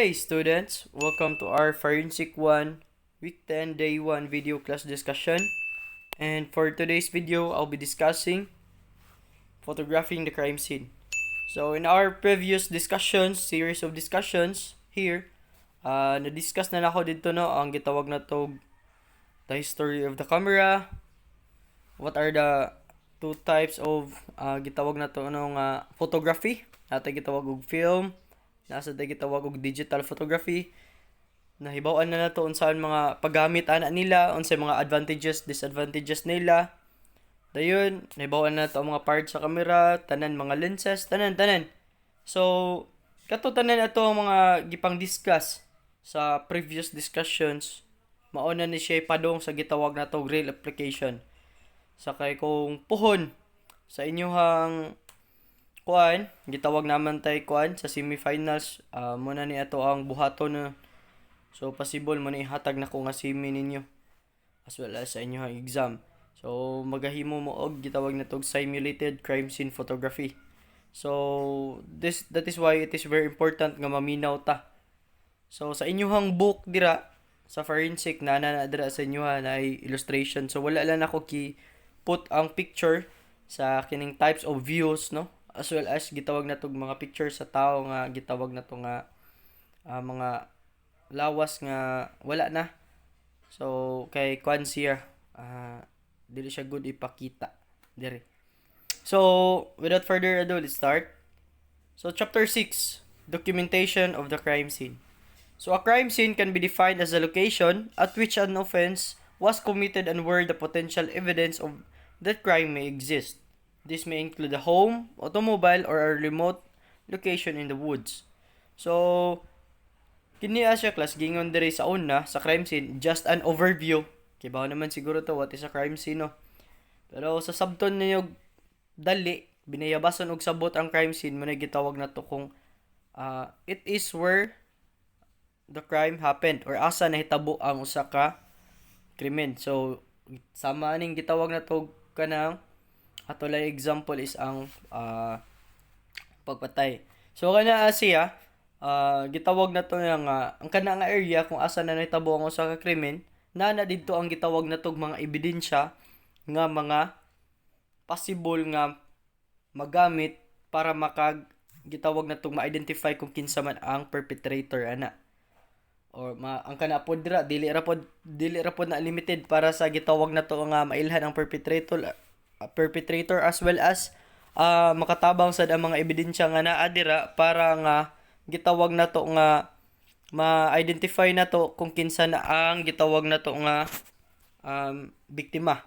Hey students, welcome to our Forensic 1 Week 10 Day 1 video class discussion. And for today's video, I'll be discussing photographing the crime scene. So in our previous series of discussions here, na-discuss na ako dito no, ang gitawag na to the history of the camera, what are the two types of gitawag na to photography, nato gitawag og film, nasa tayo gitawag og digital photography. Nahibaw-an na nato unsaan mga paggamit ana nila, unsay mga advantages, disadvantages nila. Dayon, nahibaw-an na nato ang mga parts sa camera, tanan mga lenses, tanan. So, kato tanan ato ang mga gipang discuss sa previous discussions. Mauna ni siya padong sa gitawag nato real application. Sakay kung puhon sa inyohang kuan, gitawag naman tay kuan sa semifinals, muna ni ato ang buhaton na. So possible mo na ihatag na ko nga semi ninyo as well as sa inyohang exam. So magahimo mo og gitawag na tog simulated crime scene photography. So that is why it is very important nga maminaw ta. So sa inyohang book dira sa forensic na dira sa inyoha na illustration. So wala lang ako put ang picture sa kining types of views no, as well as gitawag na tog mga picture sa tao nga gitawag na to nga mga lawas nga wala na. So kay kwan siya dili siya good ipakita dire. So without further ado, let's start. So chapter 6, documentation of the crime scene. So a crime scene can be defined as a location at which an offense was committed and where the potential evidence of that crime may exist. This may include a home, automobile, or a remote location in the woods. So, kini siya class, gingon diri sa una, sa crime scene, just an overview. Kibaw naman siguro to, what is a crime scene, no? Pero sa sabton ninyo, dali, binayabasan og sabot ang crime scene, muna gitawag na to kung it is where the crime happened or asa nahitabo ang usa ka krimen. So, sama ning gitawag na to kanang ato lang example is ang pagpatay. So kana siya gitawag na to nga ang kana nga area kung asa na nahitabo ang usa ka krimen, na didto ang gitawag na tog mga ebidensya nga mga possible nga magamit para gitawag na tog ma-identify kung kinsa man ang perpetrator ana. Or ang kana pod dira dili ra pod na limited para sa gitawag na to nga mailhan ang perpetrator as well as makatabang sad ang mga ebidensya nga naa dira para nga gitawag na to nga ma-identify na to kung kinsa na ang gitawag na to nga biktima.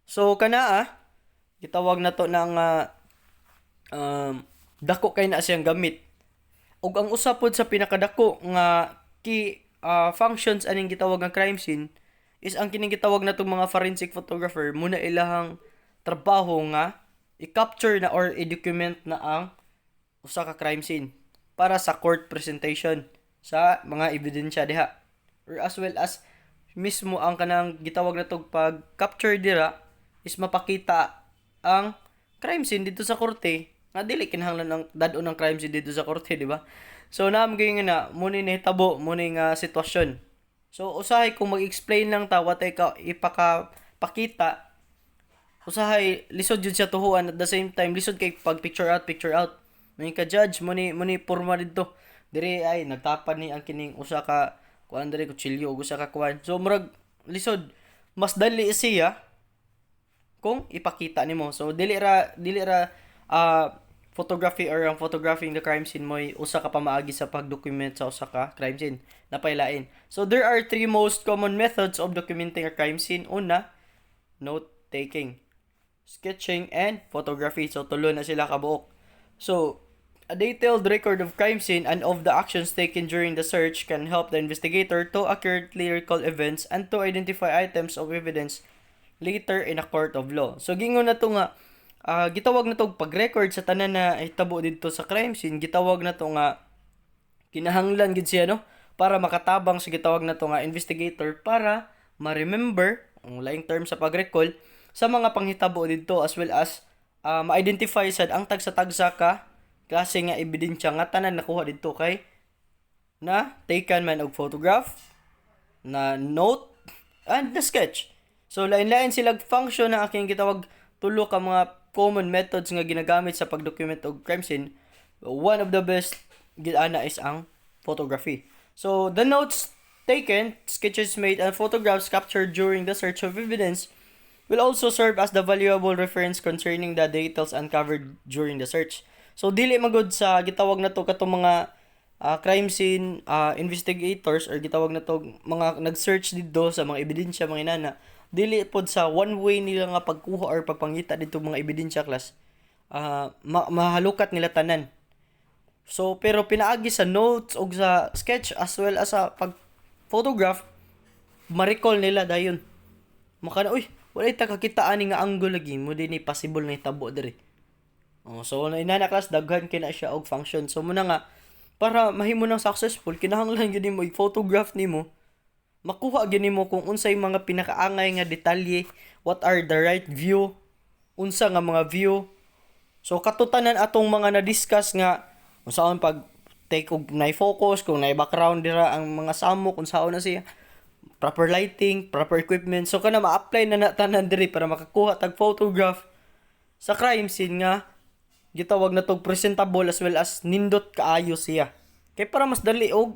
So kana gitawag na to na nga dako kay na siyang gamit. Ug ang usa pod sa pinakadako nga key functions aning gitawag nga crime scene is ang kining gitawag na tong mga forensic photographer muna ilahang trabaho nga i-capture na or i-document na ang usa ka crime scene para sa court presentation sa mga ebidensya diha, or as well as mismo ang kanang gitawag na tog pag-capture dira is mapakita ang crime scene dito sa korte nga dili kinahanglan ng dad-on ng crime scene dito sa korte, di ba? So naamgay nga muna nahitabo muna nga sitwasyon. So usahay kung mag-explain lang ta what ay ka ipakita, usahay lisod jud siya tuhuan at the same time lisod kay pag picture out. May ka judge muni porma didto. Diri ay nagtapan ni ang kining usa ka kuan diri kutsilyo ug usa ka kuan. So murag lisod mas dali siya kung ipakita nimo. So dili ra photography or ang photographing the crime scene mo'y usa ka pamaagi sa pag-document sa usa ka crime scene na pailain. So there are three most common methods of documenting a crime scene. Una, note taking, sketching, and photography. So tulo na sila kabuok. So a detailed record of crime scene and of the actions taken during the search can help the investigator to accurately recall events and to identify items of evidence later in a court of law. So gingon na to nga gitawag na to pag-record sa tanan na hitabo dito sa crime scene, gitawag na to nga kinahanglan gid siya no para makatabang sa gitawag na to nga investigator para ma-remember ang laing term sa pag-recall sa mga panghitabo dito, as well as ma-identify sad ang tagsa-tagsa ka klase nga ebidensya nga tanan nakuha dito kay na taken man og photograph, na note, and the sketch. So lain-lain sila function na aking gitawag tulo ka mga common methods nga ginagamit sa pagdocument og crime scene. One of the best gid-ana is ang photography. So the notes taken, sketches made, and photographs captured during the search of evidence will also serve as the valuable reference concerning the details uncovered during the search. So dili magud sa gitawag na to katong mga crime scene investigators or gitawag na to mga nag-search dito sa mga ebidensya mga inana, dili pod sa one way nila nga pagkuha or pagpangita dito mga ebidensya class, mahalukat nila tanan. So pero pinaagi sa notes o sa sketch as well as sa pag photograph, ma-recall nila dayon. Makana uy, walay ta kakita ani nga angle lagi mo dinhi possible na hitabo diri. So na inana class daghan kay na siya og function. So muna nga para mahimo nang successful kinahanglan gyud nimo i-photograph nimo, makuha gyud nimo kung unsay mga pinakaangay nga detalye, what are the right view, unsa nga mga view. So katutanan atong mga na-discuss nga unsaon pag take og na-focus, kung na-background dira ang mga samok, kung saon na siya, proper lighting, proper equipment. So kana ma-apply na tanan diri para makakuha tag photograph sa crime scene nga gitawag na tog presentable as well as nindot kaayo siya. Kay para mas dali og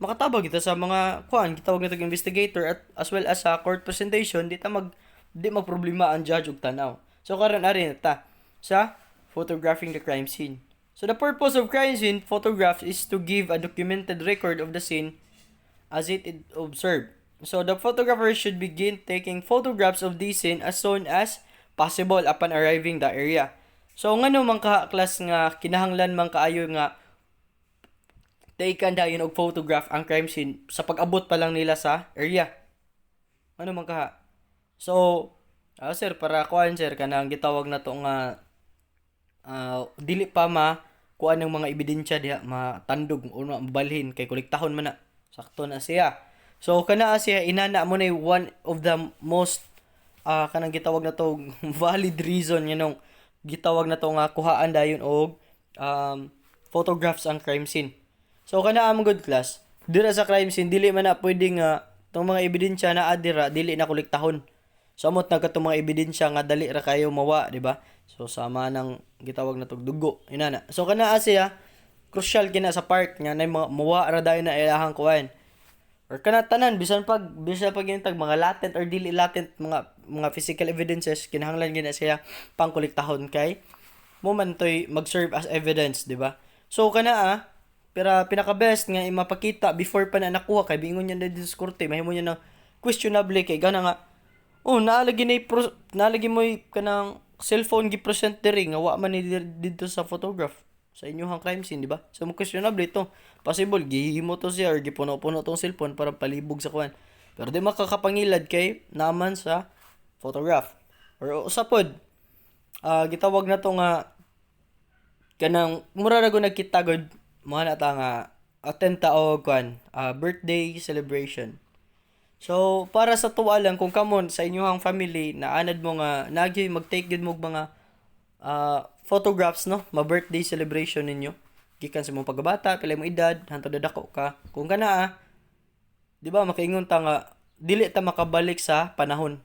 makatabang kita sa mga gitawag na tog investigator at as well as sa court presentation, di magproblema ang judge og tanaw. So karon ari ta sa photographing the crime scene. So the purpose of crime scene photograph is to give a documented record of the scene as it is observed. So the photographer should begin taking photographs of the scene as soon as possible upon arriving the area. So ngano man ka class nga kinahanglan man kaayo nga taken dayon og photograph ang crime scene sa pag-abot pa lang nila sa area. Ano man ka? So sir, para kuan sir kanang gitawag na to nga dili pa kuan ng mga ebidensya diha matandog o mabalhin kay kolektahon man na. Sakto na siya. So kana siya inana mo na one of the most kanang gitawag na to valid reason nganong gitawag na to nga kuhaan dayon og photographs ang crime scene. So kana ang good class, dira sa crime scene dili man na pwede nga tong mga ebidensya na adira dili na kolektahon. Samot na katong mga ebidensya nga dali ra kayo mawa, di ba? So sama nang gitawag na tog dugo inana. So kana siya crucial kina sa part nga nay mawa ra dayon na ilahang kuan. Or kana tanan bisan pag yung tag mga latent or dili latent mga physical evidences kinahanglan gina siya pangkolektahon kay mo man toy mag-serve as evidence, di ba? So kana pero pinaka best nga mapakita before pa na nakuha kay bingon niya na dito sa korte, mahimo niya na questionable kay gana nga nalagi mo kanang cellphone gi-present diri nga wa man ni dito sa photograph sa inyong crime scene, di ba? So mo questionable ito. Possible gihimo to siya or gipuno-puno tong cellphone para palibog sa kuan. Pero di makakapangilad kay naman sa photograph. Or usapod gitawag na to nga kanang mura ra go nagkita gud mo na ta nga attend ta og kuan birthday celebration. So para sa tuwa lang kung kamon sa inyong family na anad mo nga nagyoy mag-take gud mo mga photographs no, ma-birthday celebration ninyo. Gikan sa mong pagkabata, pila mong edad, hantod dadako ka. Kung kana di ba makaingon ta nga dili ta makabalik sa panahon.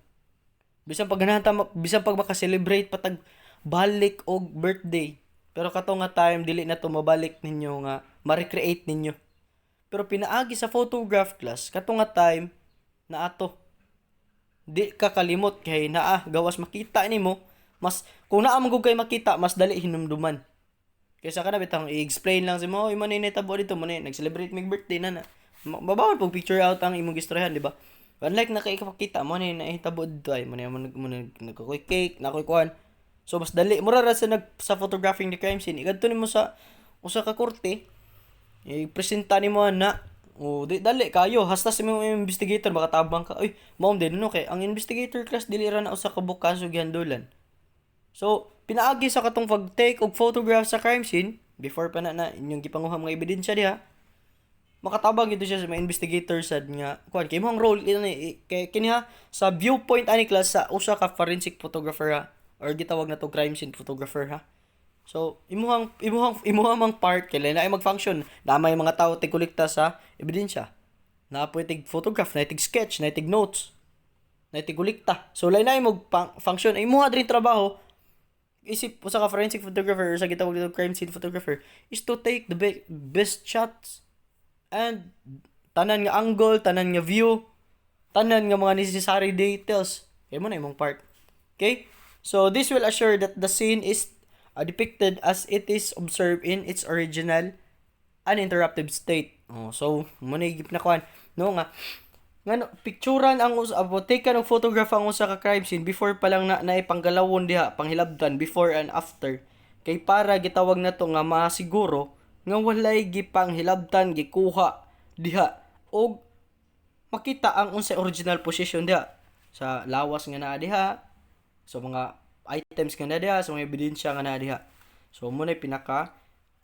Bisan pag maka-celebrate patag balik og birthday. Pero kato nga time dili na to mabalik ninyo nga ma-recreate ninyo. Pero pinaagi sa photograph class kato nga time na ato di ka kalimot kay gawas makita nimo. Mas kung naa man kay makita mas dali hinumduman. Kaysa kana bitang i-explain lang sa mo, man ni tabo dito mo ni nag-celebrate mig birthday na. Babawal pag picture out ang imong gistoryahan, di ba? Unlike na kay kapakita mo ni nahitabo dito ay mo nagkoy cake, nakoy kuan. So mas dali mura ra sa photographing the crime scene. Igadto nimo sa usa ka korte, i-presenta nimo na di dali kayo hasta sa mga investigator makatabang ka. Uy, mao din no kay ang investigator class dili ra na usa ka bukaso gihandulan. So, pinaagi sa katong pag-take og photograph sa crime scene, before pa na inyong gipanguha mga ebidensya diha, makatabang ito siya sa mga investigator sad nga, kuan kay mo ang role, kay kiniha sa viewpoint ani class sa usa ka forensic photographer or gitawag na to crime scene photographer So imuhang mang part kay na ay mag-function na may mga tao tig-kolekta sa ebidensya. Na pwede photograph, na tig sketch, na tig notes, na tig kolekta. So lain na mo function ay imuha diri trabaho isip usa ka forensic photographer or sa gitawag dito crime scene photographer is to take the best shots and tanan nga angle, tanan nga view, tanan nga mga necessary details. Kay mo na imong part. Okay? So this will assure that the scene is depicted as it is observed in its original uninterrupted state. Oh, so mo na igip na kuan no nga ngano picturean ang take ka ng photograph ang usa ka crime scene before pa lang na naipanggalawon diha panghilabtan before and after kay para gitawag na to nga masiguro nga walay gipanghilabtan gikuha diha og makita ang unsay original position diha sa lawas nga naa diha sa mga items nga naa diha sa mga ebidensya nga naa diha. So mo na pinaka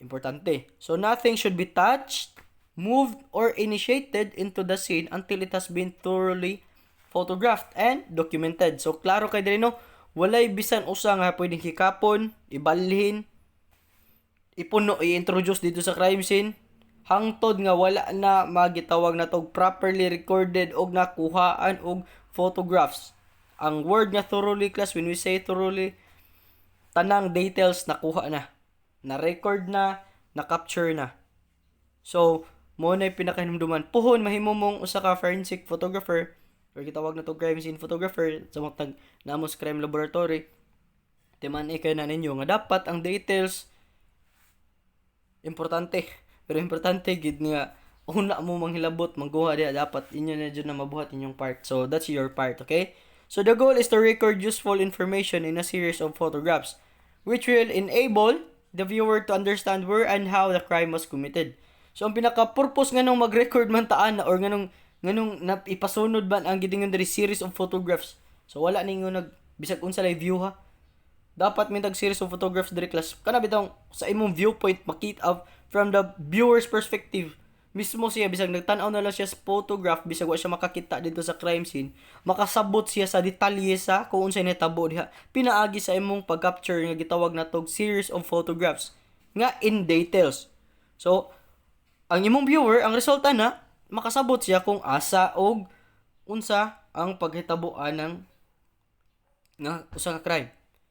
importante. So nothing should be touched, moved, or initiated into the scene until it has been thoroughly photographed and documented. So klaro kay diri no, walay bisan usa nga pwedeng hikapon, ibalhin, ipuno i-introduce dito sa crime scene hangtod nga wala na magitawag na tog properly recorded og nakuhaan og photographs. Ang word nga thoroughly class, when we say thoroughly, tanang details nakuha na record na capture na. So mo na pinakahinumduman puhon mahimo mong usa ka forensic photographer or gitawag na to crime scene photographer sa matag namos crime laboratory timan ikay na ninyo nga dapat ang details importante pero importante gid nga una mo manghilabot mangguha diha dapat inyo na jud na mabuhat inyong part. So that's your part, okay? So the goal is to record useful information in a series of photographs which will enable the viewer to understand where and how the crime was committed. So ang pinaka-purpose nganong mag-record man taan or nganong ipasunod man ang gidingon diri series of photographs. So wala ninyo bisag unsa lay view ha. Dapat may series of photographs diri class. Kana bitong sa imong viewpoint makita from the viewer's perspective. Mismo siya bisag nagtan-aw na lang siya sa photograph bisag wa siya makakita dito sa crime scene, makasabot siya sa detalye sa kung unsay nahitabo diha. Pinaagi sa imong pag-capture nga gitawag na tog series of photographs nga in details. So ang imong viewer, ang resulta na, makasabot siya kung asa og unsa ang paghitaboan ng nga usa ka crime.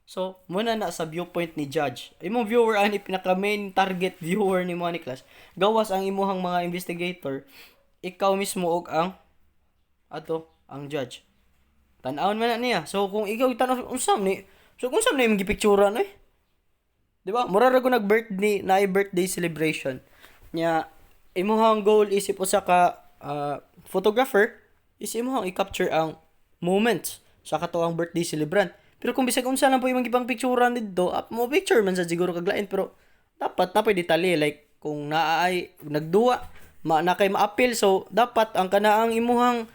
So, muna na sa viewpoint ni judge. Imong viewer ani pinaka main target viewer ni mo ni class. Gawas ang imuhang mga investigator, ikaw mismo og ang ang judge. Tan-awon man na niya. So kung ikaw tan-aw unsam ni, so kung unsam na imong gipicturean eh. Di ba? Mura ra ko nag-birthday, na birthday celebration. Nya imuhang goal is usa ka photographer is imuhang i-capture ang moments sa katuang birthday celebrant. Pero kung bisag unsa lang po imong gipang picturean didto, mo picture man sa siguro kaglain pero dapat na pay detalye like kung naay nagduwa na kay ma-appeal so dapat ang kanaang imuhang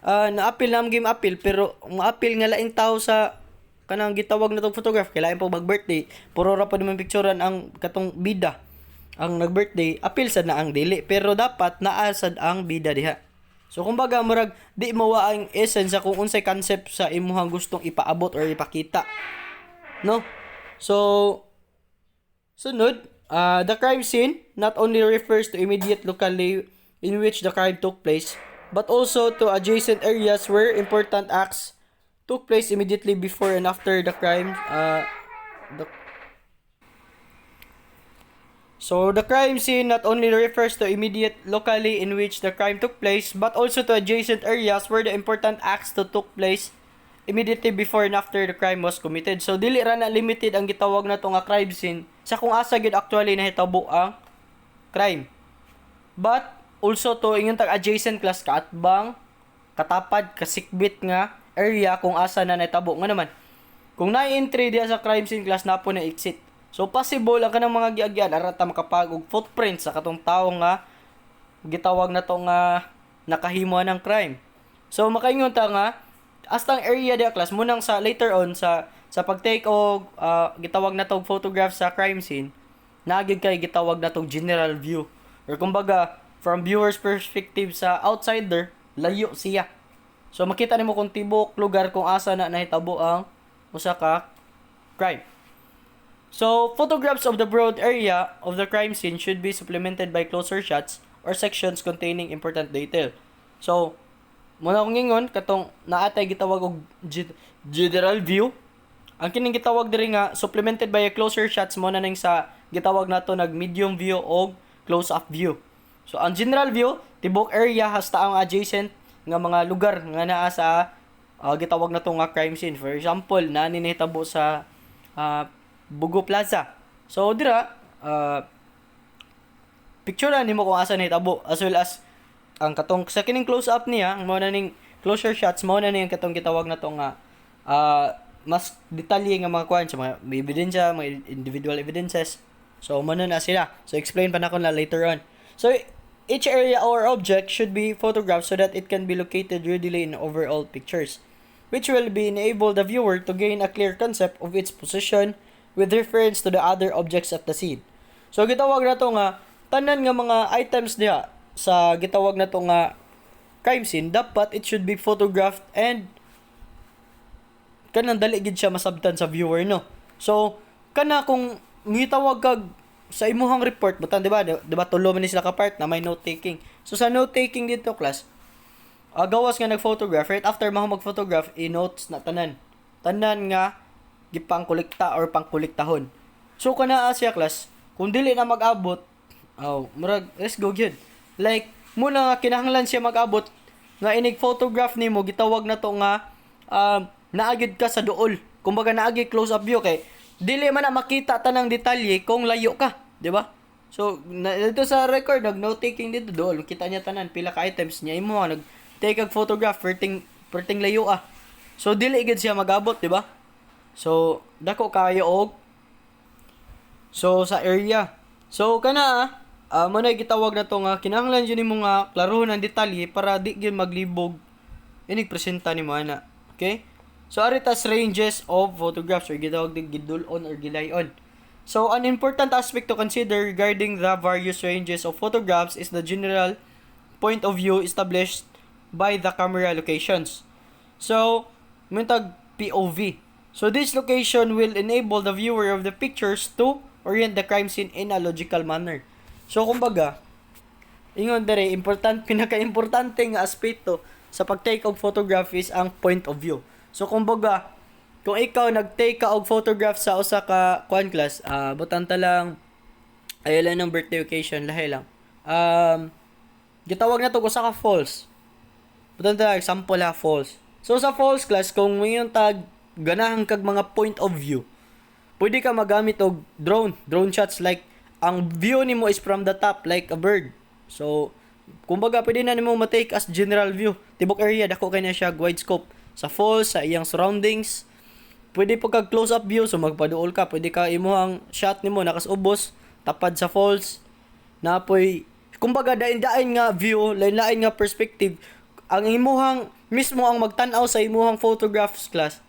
na-appeal na game appeal pero ma-appeal nga laing tao sa kanang gitawag na tong photograph kay lain po mag-birthday puro ra pa naman picturean ang katong bida ang nag-birthday, appeal sad na ang dili. Pero dapat naasad ang bida diha. So kumbaga murag di mawa ang essence sa kung unsay concept sa imuhang gustong ipaabot or ipakita. No? So sunod, the crime scene not only refers to immediate locale in which the crime took place, but also to adjacent areas where important acts took place immediately before and after the crime. So the crime scene not only refers to immediate locale in which the crime took place, but also to adjacent areas where the important acts took place immediately before and after the crime was committed. So dili ra na limited ang gitawag na to nga crime scene sa kung asa gid actually nahitabo ang crime. But also to ingon tag adjacent class kaatbang, katapad, kasikbit nga area kung asa na nahitabo nga naman. Kung na-entry diya sa crime scene class na po na exit. So possible ang kanang mga giagyan arata makapagog footprints sa katong tawo nga gitawag na to nga nakahimo ng crime. So makaingon ta nga astang area dia class munang sa later on sa pag-take og gitawag na tog photograph sa crime scene naagid kay gitawag na tog general view or kumbaga from viewer's perspective sa outsider layo siya. So makita nimo kung tibok lugar kung asa na nahitabo ang usa ka crime. So, photographs of the broad area of the crime scene should be supplemented by closer shots or sections containing important detail. So, muna kong ingon, katong naatay gitawag og general view. Ang kining gitawag diri nga supplemented by a closer shots mo na ning sa gitawag nato nag medium view o close up view. So, ang general view, tibok area hasta ang adjacent nga mga lugar nga naa sa gitawag nato nga crime scene. For example, nani nahitabo sa Bugo Plaza. So dira picture nimo kung asa nahitabo as well as ang katong sa kining close up niya, mao na ning closer shots, mao na ning katong gitawag nato nga mas detalye nga mga kuan sa mga may ebidensya, mga individual evidences. So mao na sila. So explain pa nako na later on. So each area or object should be photographed so that it can be located readily in overall pictures, which will be enable the viewer to gain a clear concept of its position with reference to the other objects at the scene. So gitawag na to nga tanan nga mga items diha sa gitawag na to nga crime scene, dapat it should be photographed and kanang dali gid siya masabtan sa viewer, no. So kana kung gitawag kag sa imuhang report butan, di ba tulo man ni sila ka part na may note taking. So sa note taking dito class, gawas nga nag-photograph, right after mo mag-photograph, i-notes na tanan nga gipang-kolekta or pang-kolektahon. So kana siya class, kung dili na mag-abot, murag let's go gyud. Like muna nga kinahanglan siya mag-abot nga inig photograph nimo, gitawag na to nga naagid ka sa duol. Kumbaga naagi close up view kay dili man na makita tanang detalye kung layo ka, di ba? So dito sa record note taking dito duol, kita niya tanan pila ka items niya imo nag-take ag photograph perting layo So dili gid siya magabot, di ba? So dako kayo og so sa area. So kana mo na gitawag na to nga kinahanglan jud nimo nga klarohon ang detalye para di gyud maglibog inig presenta nimo ana. Okay? So aritas ranges of photographs or gitawag dig gidulon or gilayon. So an important aspect to consider regarding the various ranges of photographs is the general point of view established by the camera locations. So muntag POV. So this location will enable the viewer of the pictures to orient the crime scene in a logical manner. So kumbaga, ingon dere pinaka-importante nga aspeto sa pag-take og photograph is ang point of view. So kumbaga, kung ikaw nag-take ka og photograph sa usa ka kuan class, butang ta lang ayala ng birthday occasion lahi lang. Gitawag na to usa ka falls. Butang ta example falls. So sa falls class, kung mayon tag ganahan kag mga point of view, pwede ka magamit og drone shots, like ang view nimo is from the top like a bird. So kumbaga pwede na nimo ma-take as general view. Tibok area dako kay na siya wide scope. Sa falls, sa iyang surroundings, pwede po kag close up view, so magpaduol ka, pwede ka imuhang shot nimo nakasubos tapad sa falls napoy kumbaga dain-dain nga view, lain-lain nga perspective. Ang imuhang mismo ang magtan-aw sa imuhang photographs class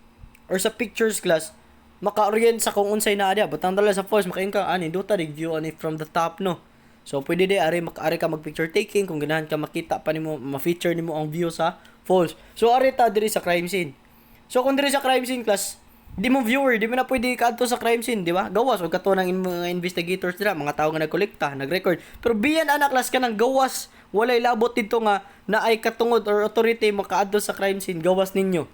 or sa pictures class, maka-orient sa kung unsay naa dia. Butang dala sa falls makain ka ani duta dig view ani from the top, no. So pwede di ari ka mag picture taking kung ganahan ka makita pa nimo, ma-feature nimo ang view sa falls. So ari ta diri sa crime scene. So kung diri sa crime scene class, di mo viewer, di mo na pwede kadto sa crime scene, di ba? Gawas og kato ng mga investigators dira, mga tao nga nagkolekta, nag-record. Pero biyan ana class ka nang gawas, walay labot dito nga naay katungod or authority makaadto sa crime scene, gawas ninyo.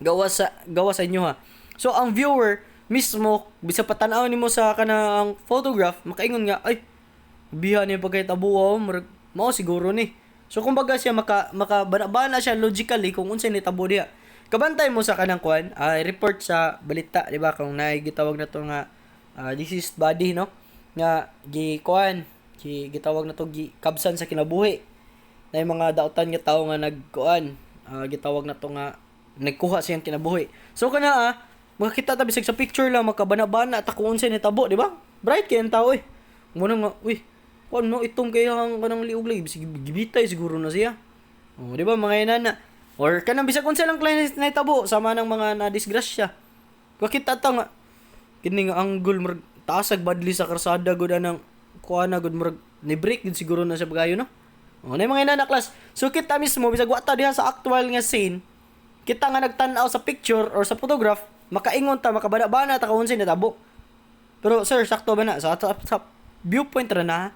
Gawas sa inyo ha. So ang viewer mismo bisa patanaw nimo sa kanang photograph, makaingon nga ay biha ni pagkahitabo mao siguro ni. So kumbaga siya makabana siya logically kung unsay nitabo diha. Kabantay mo sa kanang kuan, report sa balita, di ba, kung gitawag na to nga deceased body, no, nga gitawag na to kabsan sa kinabuhi. Na yung mga dautan nga tao nga nagkuan, gitawag na to nga nagkuha siyang kinabuhi. So kana makakita ta bisag sa picture lang makabana-bana ta kung unsay nitabo, di ba? Bright kay ang tao Muna nga, kuan no itong kay kanang liog lagi bisig gibitay siguro na siya. Oh, di ba mga inana? Or kanang bisag unsa lang client na itabo sama ng mga na-disgrasya. Kakita ta nga kini nga angle murag taasag badli sa karsada gud anang kuana gud murag ni break gud siguro na sa bagayo, no. Oh, na mga inana class. So kita mismo bisag wa ta diha sa actual nga scene, kita nga nagtan-aw sa picture or sa photograph, makaingon ta makabana-bana ta kung unsay natabo. Pero sir, sakto ba na sa viewpoint ra na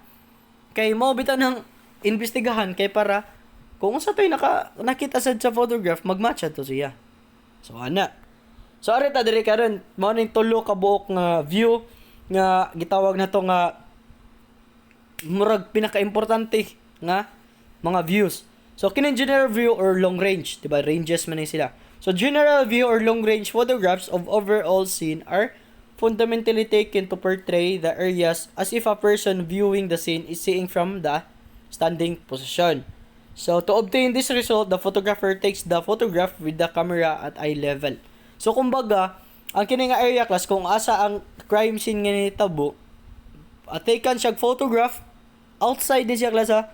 kay mao bitaw ng investigahan kay para kung unsa tay nakita sad sa photograph magmatch to siya. So ana. So ari ta diri karon mao ning tulo ka buok nga view nga gitawag na to nga murag pinaka-importante nga mga views. So kining general view or long range, diba? Ranges man ni sila. So general view or long range photographs of overall scene are fundamentally taken to portray the areas as if a person viewing the scene is seeing from the standing position. So to obtain this result, the photographer takes the photograph with the camera at eye level. So kumbaga, ang kini nga area class kung asa ang crime scene nga nitabo, taken siya photograph outside din siya class ha.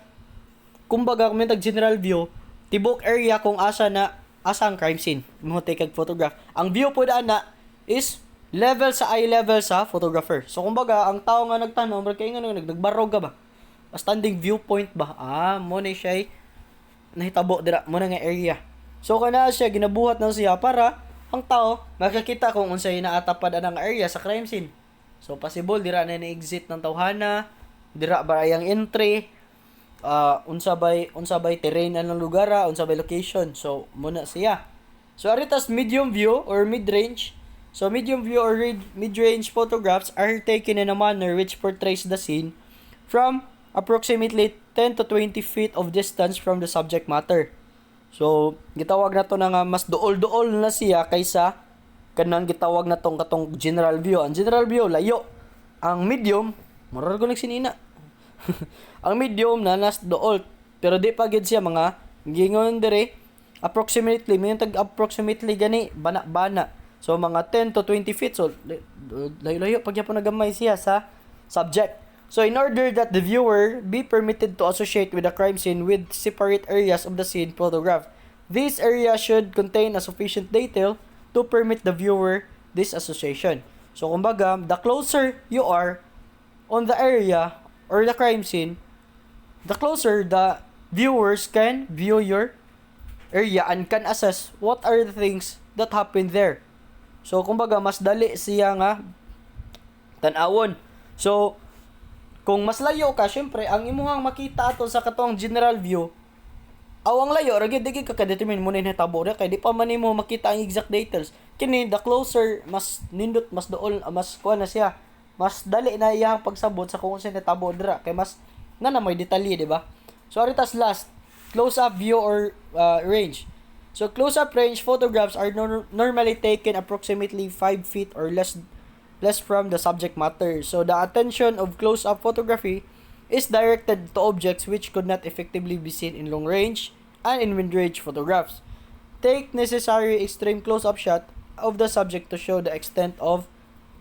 Kumbaga kung may general view, tibok area kung asa ang crime scene mo take photograph. Ang view po na is level sa eye level sa photographer. So kumbaga ang tao nga nagtanong, kay nga nagbarog ka ba? Standing viewpoint ba? Mo na siya nahitabo dira mo na nga area. So kana siya ginabuhat na siya para ang tao makakita kung unsay naatapad anang area sa crime scene. So possible dira na ni-exit ng tawhana, dira ba ang entry, unsa bay terrain anong lugar, unsa bay location. So muna siya. So aritas medium view or mid-range. So medium view or mid-range photographs are taken in a manner which portrays the scene from approximately 10 to 20 feet of distance from the subject matter. So gitawag na to na nga mas duol-duol na siya kaysa kanang gitawag na tong katong general view. Ang general view layo. Ang medium marar ko nagsinina. Ang medium na nas duol pero di pa gid siya mga gingon dire approximately may approximately gani bana-bana. So mga 10 to 20 feet. So layo-layo pag yapon nagamay siya sa subject. So in order that the viewer be permitted to associate with the crime scene with separate areas of the scene photographed, these areas should contain a sufficient detail to permit the viewer this association. So kumbaga, the closer you are on the area or the crime scene, the closer the viewers can view your area and can assess what are the things that happen there. So kumbaga, mas dali siya nga tan-awon. So kung mas layo ka, syempre, ang imuhang makita ato sa katong general view, awang layo, ragid digi ka ka-determine mo na hitabo na, kaya di pa man mo makita ang exact details. Kini, the closer, mas nindot, mas dool, mas kuha na siya, mas dali na iyang pagsabot sa kung saan hitabo dira, kaya mas na may detalye, di ba? So, aritas last, close-up view or range. So, close-up range photographs are normally taken approximately 5 feet or less from the subject matter. So the attention of close-up photography is directed to objects which could not effectively be seen in long range and in mid-range photographs. Take necessary extreme close-up shot of the subject to show the extent of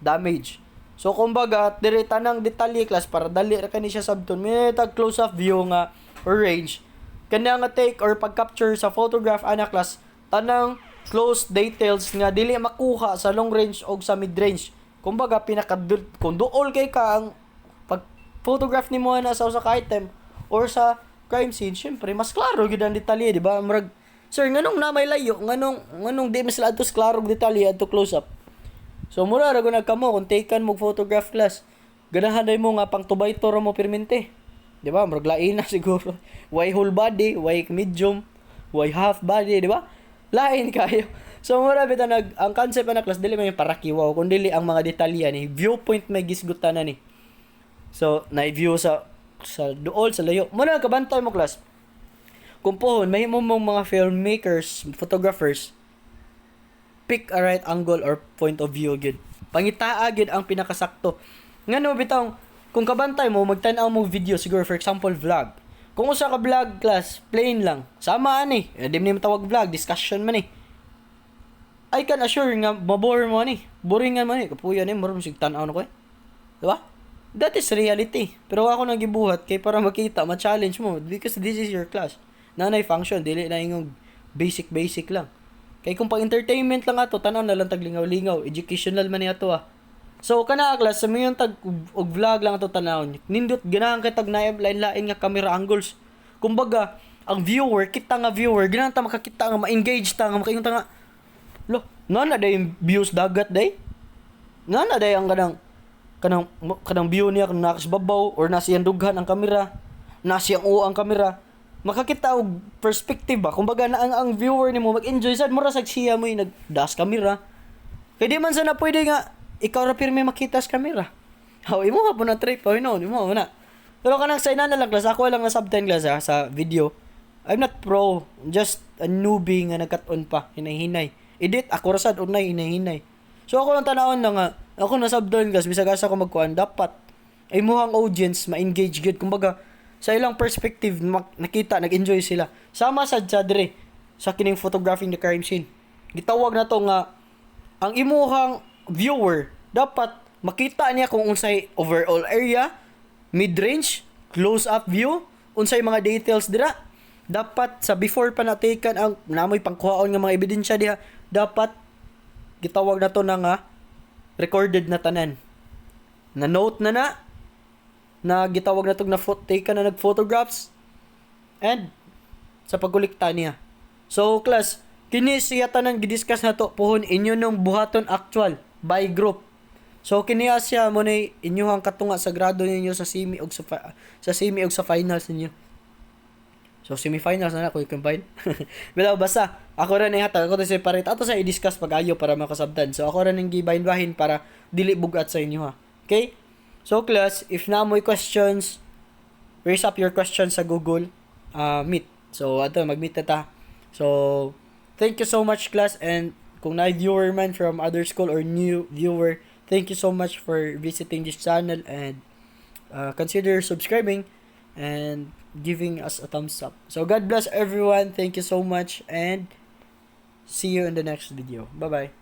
damage. So kumbaga, dire tanang detalye class para dali ra kani siya sabton. May tag close-up view nga or range. Kanya nga take or pag-capture sa photograph ana class tanang close details nga dili makuha sa long range o sa mid-range. Kumbaga kung duol kay ka ang pag photograph nimo na sa usa ka item or sa crime scene, syempre mas klaro gyud ang detalye, di ba? Murag sir nganong na may layo, nganong di mas adto klaro og detalye adto close up. So mura ra gyud nagkamo kung taken mo photograph class. Ganahan day mo nga pang tubay to ra mo permente. Di ba? Murag lain na siguro. Why whole body, why medium, why half body, di ba? Lain kayo. So mura bitaw ang concept na class dili may parakiwaw kun dili ang mga detalya ni viewpoint may gisgutan na ni. So na-view sa duol sa layo. Muna kabantay mo class. Kung pohon mahimo mong mga filmmakers, photographers pick a right angle or point of view gyud. Pangitaa gyud ang pinakasakto. Ngano bitaw kung kabantay mo magtan-aw mo video siguro for example vlog. Kung usa ka vlog class plain lang sama ani. Di man tawag vlog, discussion man ni. I can assure nga mabore mo ni. Boringan mo ni. Kapuya ni mo sig tan-aw na ko. Diba? That is reality. Pero ako nang gibuhat kay para makita, ma-challenge mo because this is your class. Nanay function dili na ingong basic lang. Kay kung pang entertainment lang ato, tan-aw na lang taglingaw-lingaw, educational man ni ato ah. So kana class sa mga tag og vlog lang ato tan-aw. Nindot ganahan kay tag lain-lain nga camera angles. Kumbaga, ang viewer, kita nga viewer, ganahan ta makakita nga ma-engage ta nga makaingon ta nga lo, nana day views dagat day. Nana day ang kanang kanang view niya kung nakasbabaw or nasiyang dughan ang kamera, nasiyang uo ang kamera, makakita og perspective ba. Kumbaga na ang viewer nimo mag-enjoy sad mura sag siya mo nagdas kamera. Kay di man sana pwede nga ikaw ra pirmi makita sa kamera. How imo ha po na trip pa no, imo na. Pero kanang sa ina na lang class, ako lang na subtime class sa video. I'm not pro, just a newbie nga nagkat-on pa, hinay-hinay. Edit ako ra sad unay hinay-hinay. So ako lang tanawon na nga, ako na subtime class bisag asa ko magkuan dapat ay muhang audience ma-engage gud kumbaga sa ilang perspective nakita nag-enjoy sila. Sama sad sa dire sa kining photographing the crime scene. Gitawag na to nga ang imuhang viewer dapat makita niya kung unsay overall area, mid-range, close-up view, unsay mga details dira. Dapat sa before pa natikan ang namoy pangkuhaon nga mga ebidensya diha, dapat gitawag na to na nga recorded na tanan. Na note na gitawag na to na taken na nag-photographs and sa pagkulikta niya. So class, kini siya tanan gidiscuss na to puhon inyo nung buhaton actual by group. So kini siya mo na inyong katunga sa grado ninyo sa semi og sa finals ninyo. So semifinals na ko i-combine. Bila basta ako ra ni hatag ako to separate ato sa i-discuss pag-ayo para makasabtan. So ako ra ning gibahin-bahin para dili bugat sa inyo ha. Okay? So class, if na mo questions, raise up your questions sa Google Meet. So ato mag-meet ta. So thank you so much class, and kung na viewer man from other school or new viewer, thank you so much for visiting this channel, and consider subscribing and giving us a thumbs up. So God bless everyone. Thank you so much, and see you in the next video. Bye bye.